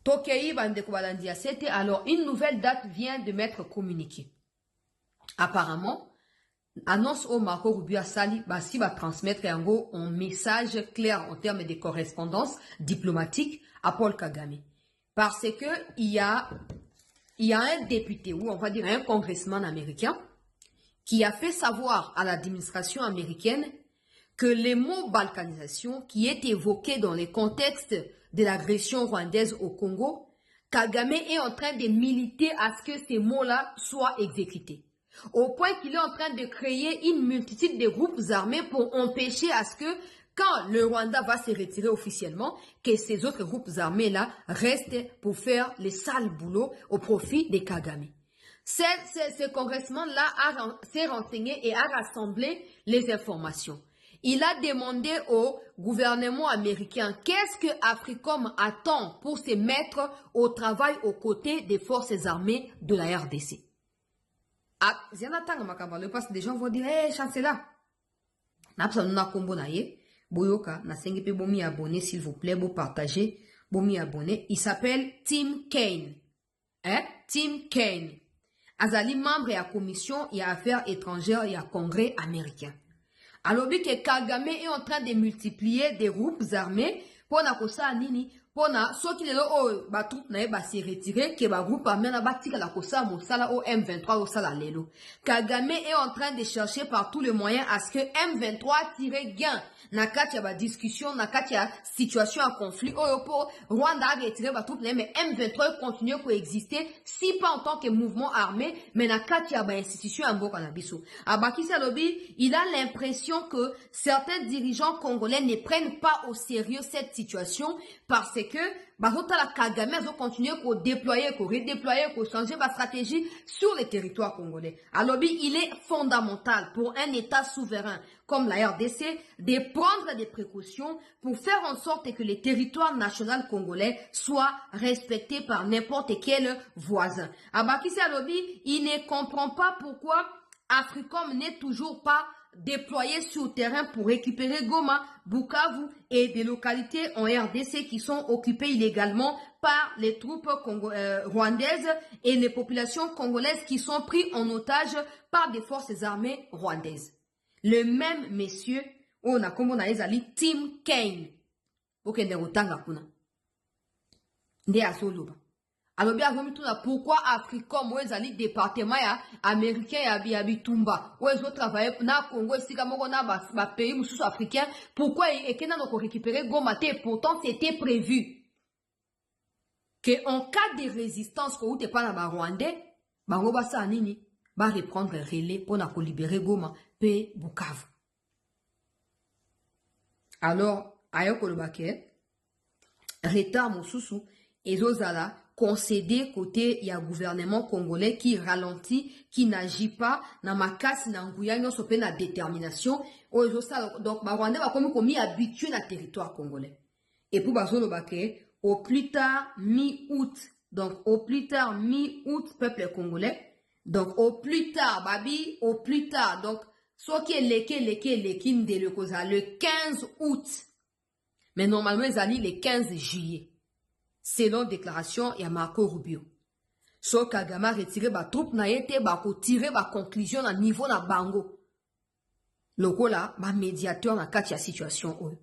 Tokei Bandeko Balandia, c'était alors une nouvelle date vient de m'être communiquée. Apparemment, annonce au Marco Rubio Sali, si va transmettre un message clair en termes de correspondance diplomatique à Paul Kagame. Parce que il y a un député, ou on va dire un congressman américain, qui a fait savoir à l'administration américaine que les mots balkanisation qui est évoqué dans le contexte de l'agression rwandaise au Congo, Kagame est en train de militer à ce que ces mots-là soient exécutés. Au point qu'il est en train de créer une multitude de groupes armés pour empêcher à ce que, quand le Rwanda va se retirer officiellement, que ces autres groupes armés-là restent pour faire les sales boulots au profit des Kagame. Ce congressman-là s'est renseigné et a rassemblé les informations. Il a demandé au gouvernement américain qu'est-ce que Africom attend pour se mettre au travail aux côtés des forces armées de la RDC. Ah, parce que des gens vont dire, hey, chancelier, Boyoka, na sengi pe bomi abonné, s'il vous plaît, bo partager, bomi abonné. Il s'appelle Tim Kaine. Tim Kaine. Azali membre et à commission et à affaires étrangères et à congrès américain. Alors, que Kagame est en train de multiplier des groupes armés pour na kosa nini, pour na, so qui le ba troupe na ba se retirer, que ba groupe armé na ba tika la kosa mosala au M23 au sala lelo. Kagame est en train de chercher par tous les moyens à ce que M23 tire gain. Na kati ya ba discussion, na kati ya situation à conflit, pour Rwanda a retiré ba troupe mais M23 continue à exister, si pas en tant que mouvement armé, mais na kati ya ba institution en Mboka na biso. Abakisa Lobi, il a l'impression que certains dirigeants congolais ne prennent pas au sérieux cette situation parce que la Kagame a continué à déployer, à redéployer, à changer ma stratégie sur le territoire congolais. Alors, il est fondamental pour un État souverain comme la RDC de prendre des précautions pour faire en sorte que le territoire national congolais soit respecté par n'importe quel voisin. Abakisi Alobi, il ne comprend pas pourquoi Africom n'est toujours pas déployés sur le terrain pour récupérer Goma, Bukavu et des localités en RDC qui sont occupées illégalement par les troupes rwandaises et les populations congolaises qui sont prises en otage par des forces armées rwandaises. Le même monsieur, on a comme on a ezali Tim Kaine. Okende rotanga kuna. Nde azoloba. Alors bien pourquoi Africom ou ezali département ya américain ya bitumba ou ezo travailler na Congo sika moko na ba pays mususu africain pourquoi ekena no ko récupérer Goma te pourtant c'était prévu que en cas de résistance ko ute pa na ba Rwandais bango ba sa nini ba reprendre relais pour na ko libérer Goma pe Bukavu. Alors ayoko le baké retard mususu ezozala concédé côté il y a gouvernement congolais qui ralentit, qui n'agit pas, na makasi na nguya nyonso pe na détermination, donc ba Rwanda ba komi habitué na territoire congolais. Et pour bazolo baké au plus tard mi-août, donc au plus tard mi-août peuple congolais, donc au plus tard babi, au plus tard donc soit qui est lekin de le 15 août. Mais normalement ils allaient le 15 juillet. Selon déclaration ya Marco Rubio. So Kagame retiré ba troupe na yete ba ko tirer ba conclusion na niveau na bango. Lokola ba médiateur na kati ya situation oyo.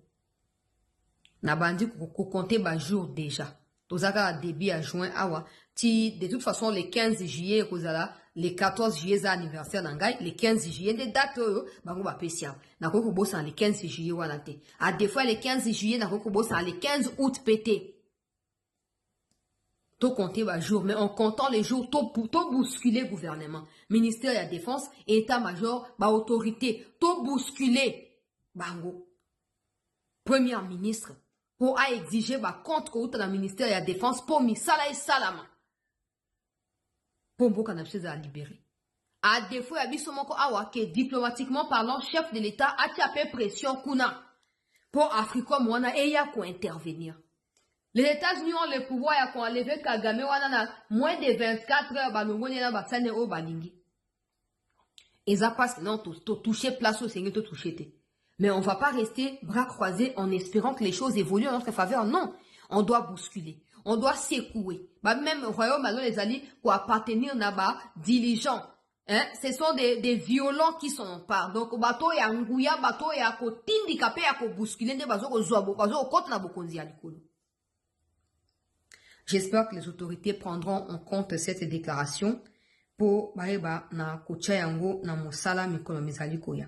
Na bandi ko compter ba jour déjà. Tozaka début à juin awa ti de toute façon le 15 juillet kozala le 14 juillet za anniversaire nangai le 15 juillet de date oyo bango ba pesia. Na ko bossa le 15 juillet wana te. A des fois le 15 juillet na ko bossa le 15 août pété. Tout compter par jour, mais en comptant les jours, tout bousculer gouvernement, ministère de la défense, état-major, autorité, tout bousculer, bango. Premier ministre, pour exiger contre le ministère de la défense, pour misala et salama. Pour beaucoup à libérer. À défaut, il y a bisomoko awa, que diplomatiquement parlant, chef de l'État a tapé pression kuna. Pour Africom, on a intervenir. Les États-Unis ont le pouvoir à enlever Kagame wana moins de 24 heures balongoni na batsane o balingi. Et ça passe non toucher place au Seigneur to toucher. Mais on va pas rester bras croisés en espérant que les choses évoluent en notre faveur. Non, on doit bousculer. on doit secouer. Bah, même royaume, alors les alliés, pour appartenir là-bas, diligents. Hein? Ce sont des violents qui sont en part. Donc, bateau ya nguya, bateau ya ko tindikape ya ko bousculer, ne bazo ko zoabo, bazo ko na bokonzi ya likolo. J'espère que les autorités prendront en compte cette déclaration pour na kocha yango na mosala mikolo mizali koya.